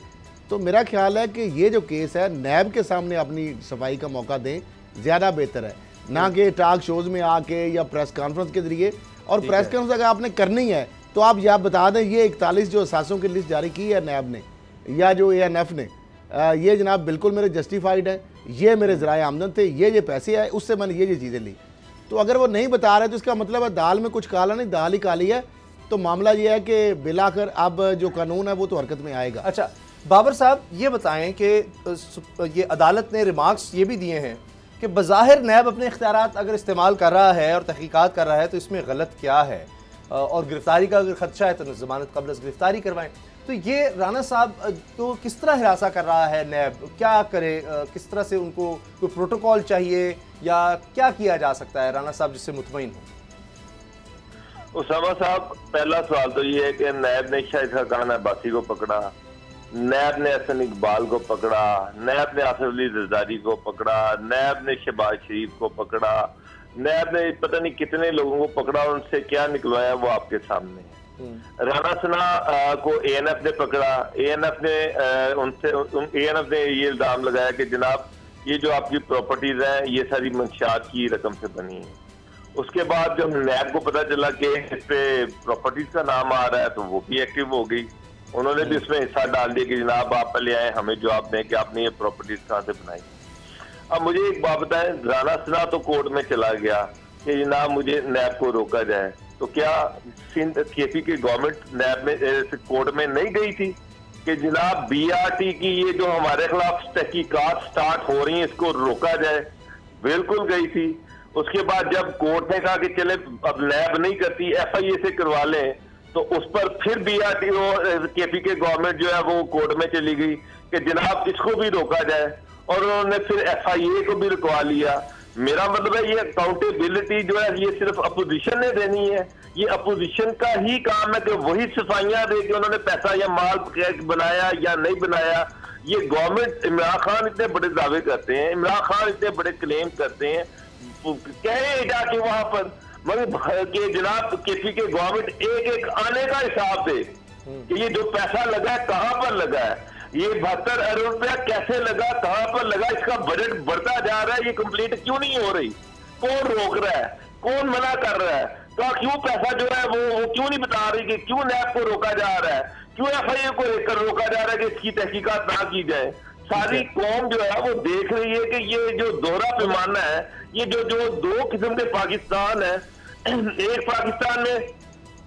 तो मेरा ख्याल है कि ये जो केस है नैब के सामने अपनी सफाई का मौका दें, ज़्यादा बेहतर है, ना कि टॉक शोज़ में आके या प्रेस कॉन्फ्रेंस के ज़रिए। और प्रेस कॉन्फ्रेंस अगर आपने करनी है तो आप यह बता दें ये 41 जो असासों की लिस्ट जारी की है नैब ने या जो ANF ने, ये जनाब बिल्कुल मेरे जस्टिफाइड है, ये मेरे ज़राए आमदन थे, ये पैसे आए, उससे मैंने ये चीज़ें ली। तो अगर वो नहीं बता रहे तो इसका मतलब है दाल में कुछ काला नहीं, दाल ही काली है। तो मामला ये है कि बिलाकर अब जो कानून है वो तो हरकत में आएगा। अच्छा बाबर साहब, ये बताएं कि ये अदालत ने रिमार्क्स ये भी दिए हैं कि बज़ाहिर नैब अपने इख्तियारात अगर इस्तेमाल कर रहा है और तहकीकात कर रहा है तो इसमें गलत क्या है, और गिरफ्तारी का अगर खदशा है तो ज़मानत कबल से गिरफ्तारी करवाएं। तो ये राना साहब तो किस तरह हिरासा कर रहा है नैब, क्या करे, किस तरह से उनको कोई प्रोटोकॉल चाहिए या क्या किया जा सकता है राना साहब जिससे मुतमईन हो। उसामा साहब, पहला सवाल तो ये है कि नैब ने शाहिद खान अब्बासी को पकड़ा, नैब ने हसन इकबाल को पकड़ा, नैब ने आसिफ अली जरदारी को पकड़ा, नैब ने शहबाज शरीफ को पकड़ा, नैब ने पता नहीं कितने लोगों को पकड़ा और उनसे क्या निकलवाया वो आपके सामने है। राना सना को ANF ने पकड़ा, ANF ने ये इल्जाम लगाया कि जनाब ये जो आपकी प्रॉपर्टीज हैं ये सारी मंशियात की रकम से बनी है। उसके बाद जब नैब को पता चला कि इस पे प्रॉपर्टीज का नाम आ रहा है तो वो भी एक्टिव हो गई, उन्होंने भी इसमें हिस्सा डाल दिया कि जनाब आप पहले आए, हमें जवाब दें कि आपने ये प्रॉपर्टीज कहाँ से बनाई। अब मुझे एक बात बताएं, राना सना तो कोर्ट में चला गया कि जनाब मुझे नैब को रोका जाए, तो क्या सिंध KP की गवर्नमेंट नैब में कोर्ट में नहीं गई थी कि जनाब BRT की ये जो हमारे खिलाफ तहकीकात स्टार्ट हो रही है इसको रोका जाए? बिल्कुल गई थी। उसके बाद जब कोर्ट ने कहा कि चले अब नैब नहीं करती, FIA से करवा लें, तो उस पर फिर BRTO KP के गवर्नमेंट जो है वो कोर्ट में चली गई कि जनाब इसको भी रोका जाए, और उन्होंने फिर FIA को भी रुकवा लिया। मेरा मतलब है ये अकाउंटेबिलिटी जो है ये सिर्फ अपोजिशन ने देनी है, ये अपोजिशन का ही काम है कि वही सफाइयां दे कि उन्होंने पैसा या माल बनाया या नहीं बनाया। ये गवर्नमेंट, इमरान खान इतने बड़े दावे करते हैं, इमरान खान इतने बड़े क्लेम करते हैं, कहे जाके वहां पर मगर कि जनाब KP के गवर्नमेंट एक एक आने का हिसाब दे कि ये जो पैसा लगा है कहां पर लगा है, ये 72 अरब रुपया कैसे लगा, कहां पर लगा, इसका बजट बढ़ता जा रहा है, ये कंप्लीट क्यों नहीं हो रही, कौन रोक रहा है, कौन मना कर रहा है, तो क्यों पैसा जो है वो क्यों नहीं बता रही कि क्यों NAB को रोका जा रहा है, क्यों FIA को लेकर रोका जा रहा है कि इसकी तहकीकात ना की जाए। सारी कौम जो है वो देख रही है कि ये जो दोहरा पैमाना है, ये जो दो किस्म के पाकिस्तान है, एक पाकिस्तान में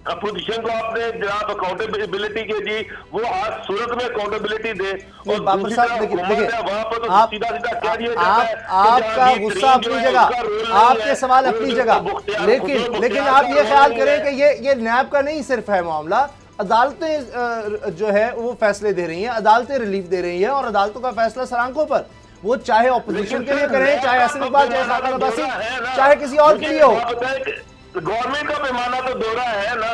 अपोजिशन को आपने जनाब अकाउंटेबिलिटी के जी वो आज सूरत में अकाउंटेबिलिटी दे, और दूसरी तरफ हुकूमत है वहां पर तो सीधा सीधा कह दिया जाता है आपका गुस्सा अपनी जगह, आपके सवाल अपनी जगह, लेकिन आप ये ख्याल करें कि ये NAB का नहीं सिर्फ है मामला, अदालतें जो है वो फैसले दे रही हैं, अदालतें रिलीफ दे रही हैं, और अदालतों का फैसला सरांकों पर, वो चाहे ऑपोजिशन के लिए करें, चाहे हसन इकबाल, चाहे खाकान अब्बासी, चाहे किसी और के लिए हो। गवर्नमेंट का पैमाना तो दोहरा है ना,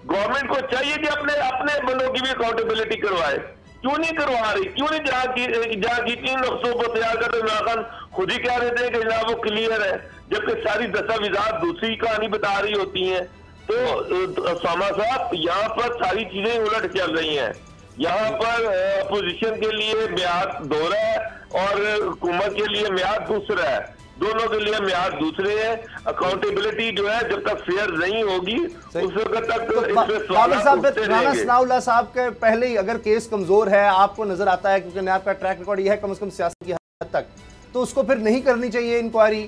गवर्नमेंट को चाहिए कि अपने बंदों की भी अकाउंटेबिलिटी करवाए, क्यों नहीं करवा रही, क्यों नहीं जहाँ की 3 नुस्खों को तैयार करते इमरान खान खुद ही कह रहे थे कि जनाब वो क्लियर है, जबकि सारी दस्तावेजात दूसरी कहानी बता रही होती हैं। तो सामा साहब यहाँ पर सारी चीजें उलट चल रही हैं, यहाँ पर अपोजिशन के लिए म्याद दोहरा है और हुकूमत के लिए म्याद दूसरा है, दोनों के लिए म्याद दूसरे हैं। अकाउंटेबिलिटी जो है जब तक फेयर नहीं होगी उस वक्त तक राना सनाउल्लाह साहब के पहले ही अगर केस कमजोर है, आपको नजर आता है क्योंकि NAB का ट्रैक रिकॉर्ड ये है कम से कम सियासत की हद तक, तो उसको फिर नहीं करनी चाहिए इंक्वायरी,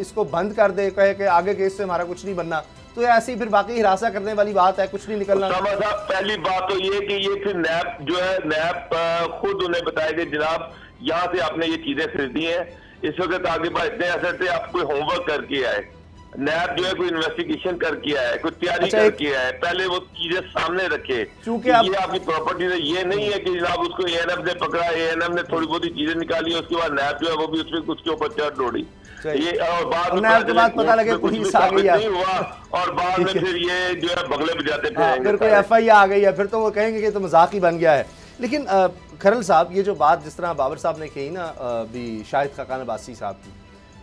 इसको बंद कर दे, कहे कि आगे केस से हमारा कुछ नहीं बनना, तो ऐसी फिर बाकी हिरासा करने वाली बात है, कुछ नहीं निकलना। पहली बात तो ये कि ये फिर NAB जो है NAB खुद उन्हें बताया कि जनाब यहाँ से आपने ये चीजें खरीदी हैं, इस वक्त आगे बढ़ इतने असर थे, आप कोई होमवर्क करके आए, NAB जो है कोई इन्वेस्टिगेशन करके आया है, कोई तैयारी करके आया है, पहले वो चीजें सामने रखे, क्योंकि ये आपकी प्रॉपर्टी है, ये नहीं है कि जनाब उसको ANM ने पकड़ा, ANM ने थोड़ी बहुत चीजें निकाली, उसके बाद NAB जो है वो भी उसमें उसके ऊपर चढ़ दौड़ी, ये और बाद में पता लगे पुलिस आ गई नहीं हुआ, और बाद में फिर ये जो है बगले बजाते फिर कोई FIA आ गई है, फिर तो वो कहेंगे कि तो मजाक ही बन गया है। लेकिन खरल साहब, ये जो बात जिस तरह बाबर साहब ने कही ना अभी शाहिद खाकान अब्बासी साहब की,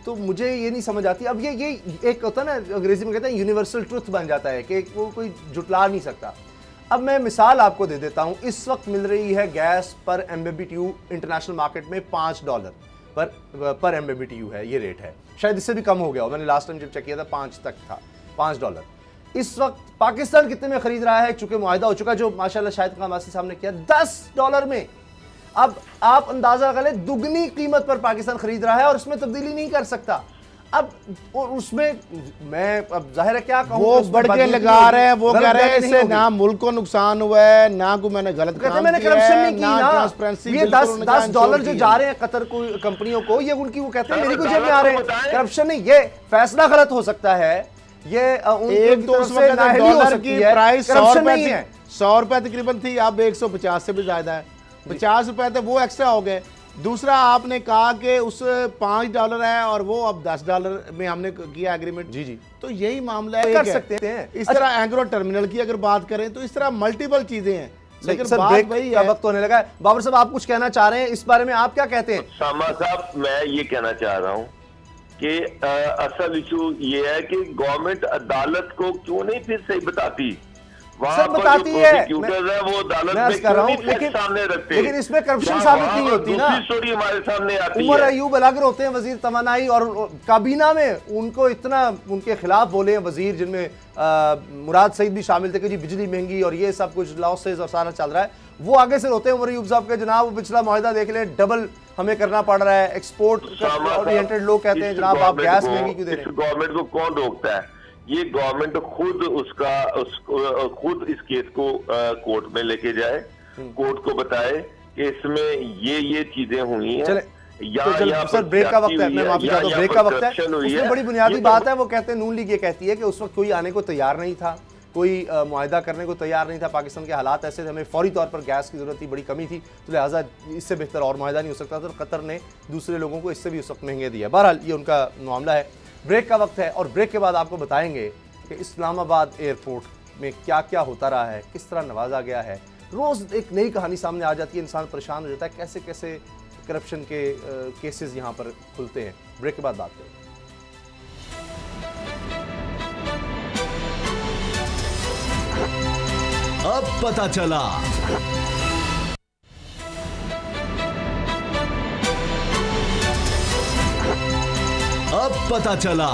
तो मुझे ये नहीं समझ आती। अब ये एक होता है ना, अंग्रेजी में कहते हैं यूनिवर्सल ट्रुथ बन जाता है कि वो कोई जुटला नहीं सकता। अब मैं मिसाल आपको दे देता हूँ, इस वक्त मिल रही है गैस पर MMBTU इंटरनेशनल मार्केट में $5 पर MMBTU है, ये रेट है, शायद इससे भी कम हो गया हो, मैंने लास्ट टाइम जब चेक किया था 5 तक था, $5। इस वक्त पाकिस्तान कितने में खरीद रहा है, चूंकि मुआहिदा हो चुका जो माशाल्लाह शाहिद खान अब्बासी साहब ने किया $10 में। अब आप अंदाजा करें, दुगनी कीमत पर पाकिस्तान खरीद रहा है और उसमें तब्दीली नहीं कर सकता। अब और उसमें मैं अब जाहिर है क्या कहूं, वो बढ़ के लगा रहे हैं, वो कह रहे हैं इससे ना मुल्क को नुकसान हुआ है, ना को मैंने गलत काम मैंने करप्शन नहीं की ना, ट्रांसपेरेंसी। ये $10 जो जा रहे हैं कतर को कंपनियों को, ये उनकी वो कहते हैं मेरी कुछ में आ रहे हैं, करप्शन नहीं, ये फैसला गलत हो सकता है, ये एक तो उस वक्त डॉलर की प्राइस 100 रुपए तकरीबन थी, अब 150 से भी ज्यादा है, 50 रुपए थे वो एक्स्ट्रा हो गए। दूसरा आपने कहा कि उस $5 है और वो अब $10 में हमने किया एग्रीमेंट। जी जी, तो यही मामला है, कर सकते हैं। इस तरह एंग्रो टर्मिनल की अगर बात करें तो इस तरह मल्टीपल चीजें हैं, लेकिन बात वही है। वक्त होने लगा है। बाबर साहब आप कुछ कहना चाह रहे हैं, इस बारे में आप क्या कहते हैं? सामा साहब, मैं ये कहना चाह रहा हूँ कि असल इशू ये है कि गवर्नमेंट अदालत को क्यों नहीं फिर सही बताती, सब बताती है, वो अदालत में कर रहा हूं, लेकिन इसमें करप्शन साबित नहीं होती ना। स्टोरी हमारे सामने आती है। उमर अयूब अलग होते हैं वजीर तवानाई, और काबीना में उनको इतना उनके खिलाफ बोले हैं वजीर, जिनमें मुराद सईद भी शामिल थे कि जी बिजली महंगी और ये सब कुछ लॉसेज और सारा चल रहा है, वो आगे से रोते हैं उमर अयूब साहब के, जनाब वो पिछला मुआहिदा देख ले, डबल हमें करना पड़ रहा है, एक्सपोर्ट ओरिएंटेड लोग कहते हैं जनाब आप गैस महंगी क्यों दे रहे हैं। गवर्नमेंट को कौन रोकता है? ये गवर्नमेंट खुद इस केस को कोर्ट में लेके जाए, कोर्ट को बताए कि इसमें ये चीजें हुई हैं। सर ब्रेक का वक्त है, मैं माफी चाहता हूं, ब्रेक का वक्त है। उसमें बड़ी बुनियादी बात है, वो कहते हैं नून लीग ये कहती है कि उस वक्त कोई आने को तैयार नहीं था, कोई मुआहदा करने को तैयार नहीं था। पाकिस्तान के हालात ऐसे थे, हमें फौरी तौर पर गैस की ज़रूरत थी, बड़ी कमी थी, तो लिहाजा इससे बेहतर और मुआहदा नहीं हो सकता था। कतर ने दूसरे लोगों को इससे भी उस वक्त महंगे दिया। बहरहाल ये उनका मामला है। ब्रेक का वक्त है और ब्रेक के बाद आपको बताएंगे कि इस्लामाबाद एयरपोर्ट में क्या क्या होता रहा है, किस तरह नवाजा गया है। रोज़ एक नई कहानी सामने आ जाती है, इंसान परेशान हो जाता है, कैसे कैसे करप्शन के केसेस यहाँ पर खुलते हैं। ब्रेक के बाद बात करें। अब पता चला। अब पता चला।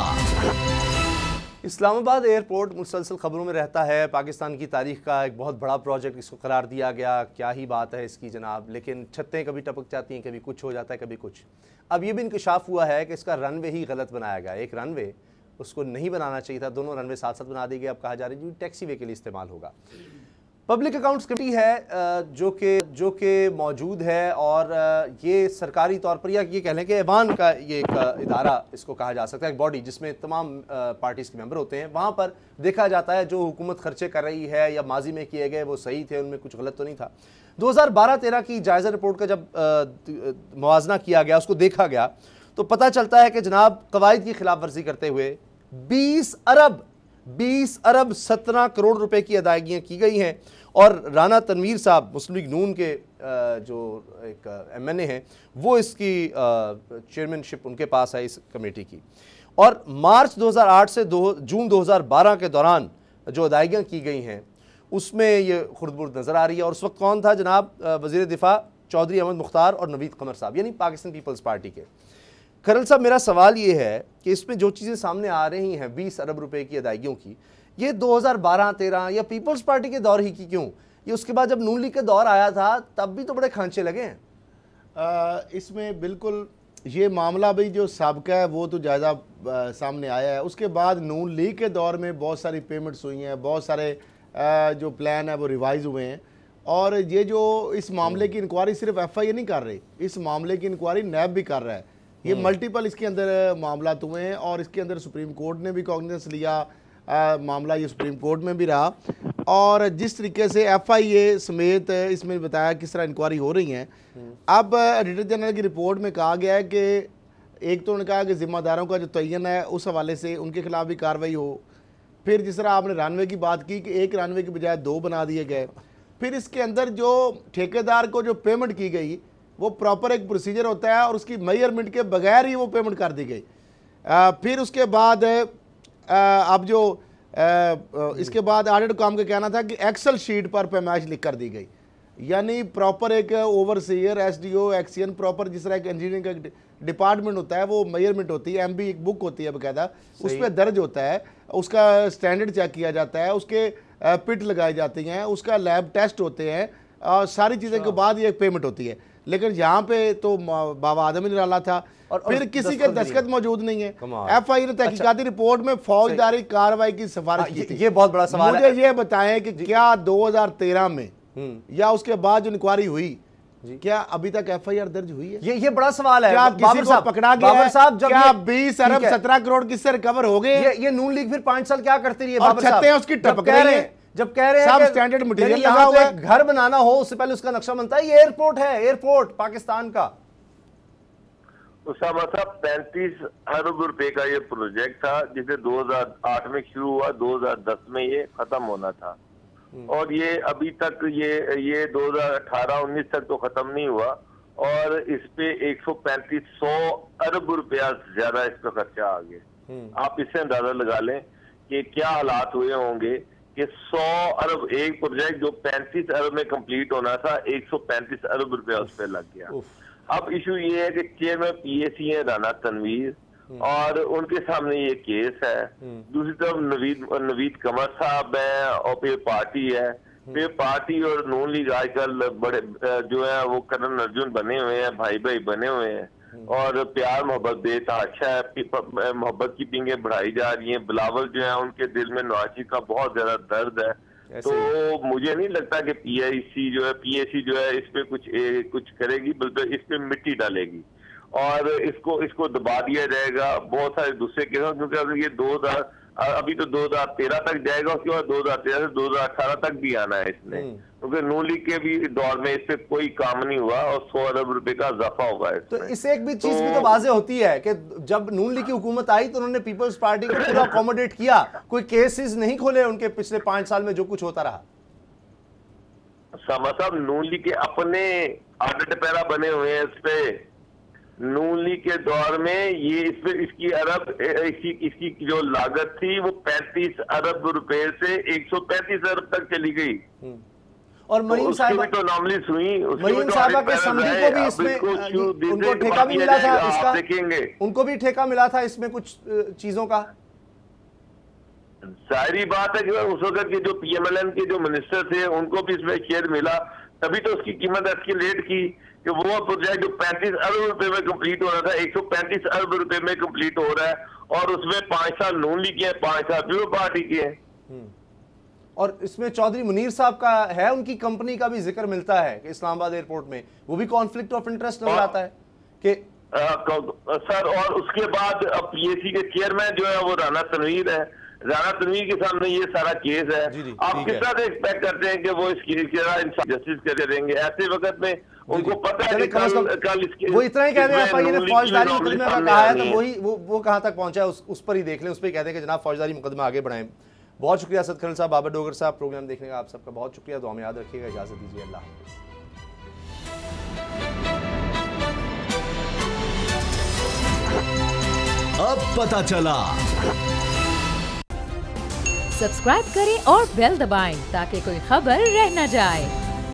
इस्लामाबाद एयरपोर्ट मुसलसल खबरों में रहता है। पाकिस्तान की तारीख का एक बहुत बड़ा प्रोजेक्ट इसको करार दिया गया। क्या ही बात है इसकी जनाब, लेकिन छतें कभी टपक जाती हैं, कभी कुछ हो जाता है, कभी कुछ। अब ये भी इंकशाफ हुआ है कि इसका रनवे ही गलत बनाया गया। एक रनवे उसको नहीं बनाना चाहिए था, दोनों रनवे साथ साथ बना दिए गए। अब कहा जा रहा है जी टैक्सी वे के लिए इस्तेमाल होगा। पब्लिक अकाउंट्स कमेटी है जो कि मौजूद है और ये सरकारी तौर पर या ये कह लें कि ऐवान का ये एक इदारा इसको कहा जा सकता है, एक बॉडी जिसमें तमाम पार्टीज़ के मेंबर होते हैं। वहाँ पर देखा जाता है जो हुकूमत खर्चे कर रही है या माजी में किए गए वो सही थे, उनमें कुछ गलत तो नहीं था। 2012-13 की जायज़ा रिपोर्ट का जब मुआजना किया गया, उसको देखा गया, तो पता चलता है कि जनाब कवायद की खिलाफ वर्जी करते हुए 20 अरब 17 करोड़ रुपए की अदायगियाँ की गई हैं। और राना तनवीर साहब मुस्लिम लीग नून के जो एक MNA हैं, वो इसकी चेयरमैनशिप उनके पास है इस कमेटी की। और मार्च 2008 से जून 2012 के दौरान जो अदायगियाँ की गई हैं उसमें ये खुर्द-बुर्द नज़र आ रही है। और उस वक्त कौन था जनाब? वज़ीर दिफा चौधरी अहमद मुख्तार और नवीद कमर साहब, यानी पाकिस्तान पीपल्स पार्टी के। कर्नल साहब, मेरा सवाल ये है कि इसमें जो चीज़ें सामने आ रही हैं 20 अरब रुपए की अदायगियों की, ये 2012-13 या पीपल्स पार्टी के दौर ही की क्यों? ये उसके बाद जब नून लीग का दौर आया था तब भी तो बड़े खांचे लगे हैं। इसमें बिल्कुल ये मामला भी जो साबिका है वो तो ज़्यादा सामने आया है। उसके बाद नून लीग के दौर में बहुत सारी पेमेंट्स हुई हैं, बहुत सारे जो प्लान है वो रिवाइज हुए हैं। और ये जो इस मामले की इंक्वायरी सिर्फ FIA नहीं कर रही, इस मामले की इंक्वायरी नैब भी कर रहा है। ये मल्टीपल इसके अंदर मामला हुए हैं और इसके अंदर सुप्रीम कोर्ट ने भी कॉग्निजेंस लिया। मामला ये सुप्रीम कोर्ट में भी रहा। और जिस तरीके से FIA समेत इसमें बताया किस तरह इंक्वायरी हो रही हैं। अब ऑडिटर जनरल की रिपोर्ट में कहा गया है कि एक तो उन्होंने कहा कि जिम्मेदारों का जो तयन है उस हवाले से उनके खिलाफ भी कार्रवाई हो। फिर जिस तरह आपने रनवे की बात की कि एक रनवे की बजाय 2 बना दिए गए। फिर इसके अंदर जो ठेकेदार को जो पेमेंट की गई वो प्रॉपर एक प्रोसीजर होता है और उसकी मेजरमेंट के बगैर ही वो पेमेंट कर दी गई। फिर उसके बाद अब जो इसके बाद ऑडिट काम का कहना था कि एक्सेल शीट पर पैमाइश लिख कर दी गई, यानी प्रॉपर एक ओवरसीयर SDO एक्सियन प्रॉपर जिस तरह एक इंजीनियरिंग का डिपार्टमेंट होता है वो मेजरमेंट होती है, MB एक बुक होती है बकायदा, उस पर दर्ज होता है, उसका स्टैंडर्ड चेक किया जाता है, उसके पिट लगाई जाती हैं, उसका लैब टेस्ट होते हैं और सारी चीज़ें के बाद ये पेमेंट होती है। लेकिन यहाँ पे तो बाबा आदम निराला था और फिर किसी के दस्तखत मौजूद नहीं है। FIA ने तहकीकाती रिपोर्ट में फौजदारी कार्रवाई की सिफारिश की थी। ये बहुत बड़ा सवाल है। मुझे ये बताएं कि क्या 2013 में या उसके बाद जो इंक्वायरी हुई क्या अभी तक FIR दर्ज हुई है? ये बड़ा सवाल है। क्या किसी को पकड़ा गया है? क्या 20 अरब 17 करोड़ किससे रिकवर हो गए? ये नून लीग फिर 5 साल क्या करती रही है? और छतें उसकी टपक रही है। जब कह रहे हैं सब स्टैंडर्ड मटेरियल लगा हुआ है, घर बनाना हो उससे पहले उसका नक्शा बनता है। ये एयरपोर्ट है, एयरपोर्ट पाकिस्तान का। उसामा साहब 35 अरब रुपए का ये प्रोजेक्ट था जिसे 2008 में शुरू हुआ, 2010 में ये खत्म होना था और ये अभी तक ये 2018-19 तक तो खत्म नहीं हुआ और इस पे 135-100 अरब रुपया ज्यादा इस पे खर्चा आ गया। आप इससे अंदाजा लगा लें कि क्या हालात हुए होंगे कि 100 अरब एक प्रोजेक्ट जो 35 अरब में कंप्लीट होना था, 135 अरब रुपया उस पर लग गया। अब इशू ये है कि चेयरमैन PAC है राना तनवीर और उनके सामने ये केस है। दूसरी तरफ नवीद कमर साहब है और फिर पार्टी है। फिर पार्टी और नून लीग आजकल बड़े जो है वो करण अर्जुन बने हुए हैं, भाई भाई बने हुए हैं और प्यार मोहब्बत बेतहाशा है, मोहब्बत की पींगे बढ़ाई जा रही हैं। बिलावल जो है उनके दिल में नवाजी का बहुत ज्यादा दर्द है। तो मुझे नहीं लगता कि PAC जो है इस पे कुछ करेगी, बल्कि इस पे मिट्टी डालेगी और इसको दबा दिया जाएगा बहुत सारे दूसरे केसों, क्योंकि अगर ये अभी तो 2013 तक जाएगा, उसके बाद 2013 से 2018 तक भी आना है इसने, क्योंकि नून लीग के भी दौर में इस पे कोई काम नहीं हुआ और 100 अरब रुपए का इजाफा होगा इसमें। तो इससे एक भी चीज भी तो वाज़ेह होती है कि जब नून लीग की हुकूमत आई तो उन्होंने पीपल्स पार्टी को पूरा अकोमोडेट किया, कोई केसेस नहीं खोले उनके पिछले 5 साल में जो कुछ होता रहा। साहब नून लीग के अपने आर्डर पैरा बने हुए हैं इस पे। नून लीग के दौर में ये इसकी जो लागत थी वो 35 अरब रुपए से 135 अरब तक चली गई। और मरीम साहबा तो नॉमिनीज हुई, मरीम साहबा के समधी को भी इसमें उनको ठेका भी मिला था इसका, देखेंगे उनको भी ठेका मिला था इसमें कुछ चीजों का। सारी बात है कि उस वक्त के जो पीएमएलएन के जो मिनिस्टर थे उनको भी इसमें शेयर मिला, तभी तो उसकी कीमत एस्केलेट की कि वो प्रोजेक्ट जो 35 अरब रुपए में कंप्लीट हो रहा था 135 अरब रुपए में कंप्लीट हो रहा है, और उसमें 5 साल नून लीग के हैं, 5 साल पीपल्स पार्टी के हैं। और इसमें चौधरी मुनीर साहब का है, उनकी कंपनी का भी जिक्र मिलता है कि इस्लामाबाद एयरपोर्ट में वो भी कॉन्फ्लिक्ट ऑफ इंटरेस्ट नजर आता है कि सर। और उसके बाद अब पीएसी के चेयरमैन जो है वो राना तनवीर है, राना तनवीर के सामने ये सारा केस है। आप किस तरह से एक्सपेक्ट करते हैं कि वो इस केस के जस्टिस करेंगे? ऐसे वक्त में उनको पता है कि कल इसके वो इतना ही कह रहे हैं ने फौजदारी मुकदमे का कहा है, तो वो कहां तक पहुंचा है उस पर ही देख लें, उस पर कहते हैं कि जनाब फौजदारी मुकदमा आगे बढ़ाएं। बहुत शुक्रिया असद खलील साहब, बाबर डोगर साहब, प्रोग्राम देखने का आप सबका बहुत शुक्रिया। दुआ में याद रखिएगा, इजाजत दीजिए, अल्लाह हाफिज़। अब पता चला। सब्सक्राइब करें और बेल दबाएं ताकि कोई खबर रह न जाए।